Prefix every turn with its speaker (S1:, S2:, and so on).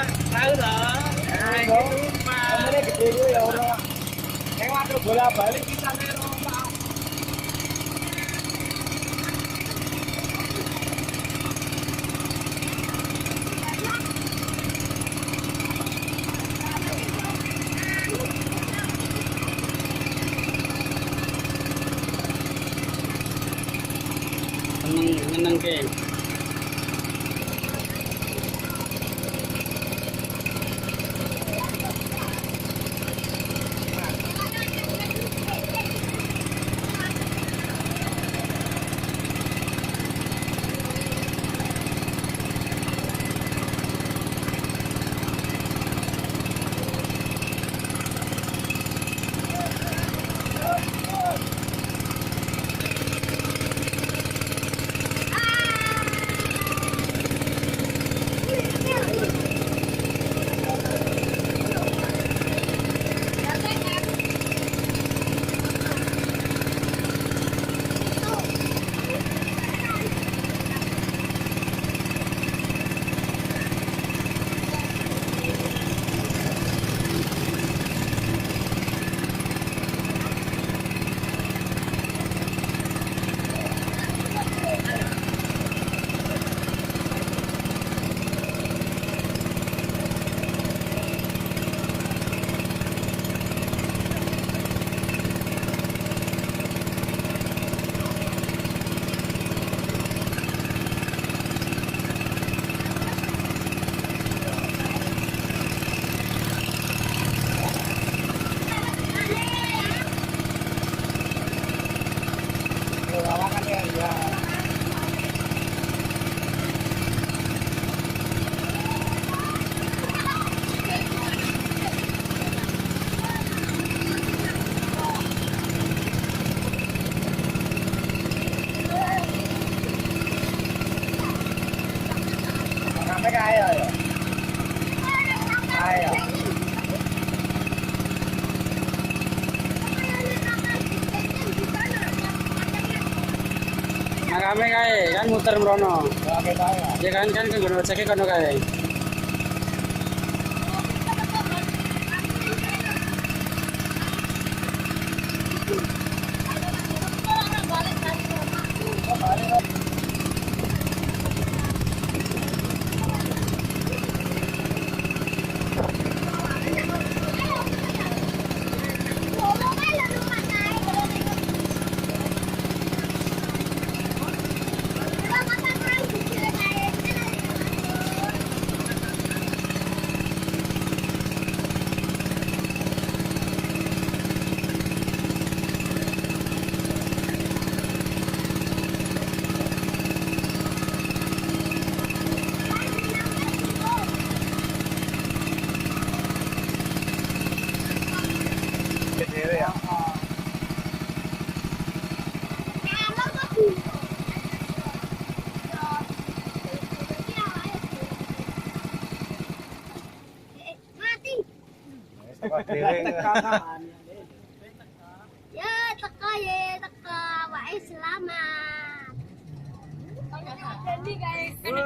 S1: Tahu toh.
S2: Ini gede itu ya orang. Yang waktu bola balik kita nerong pak.
S1: Seneng ke.
S2: Mấy cái rồi. Ai rồi.
S1: Nah, kami kae kan muter merono.
S2: Oke, tahu.
S1: Ya kan ke gunung cek kono kae.
S2: Gede ya.
S3: Ya, teka ya, teka. Wae selamat. Jadi guys, kan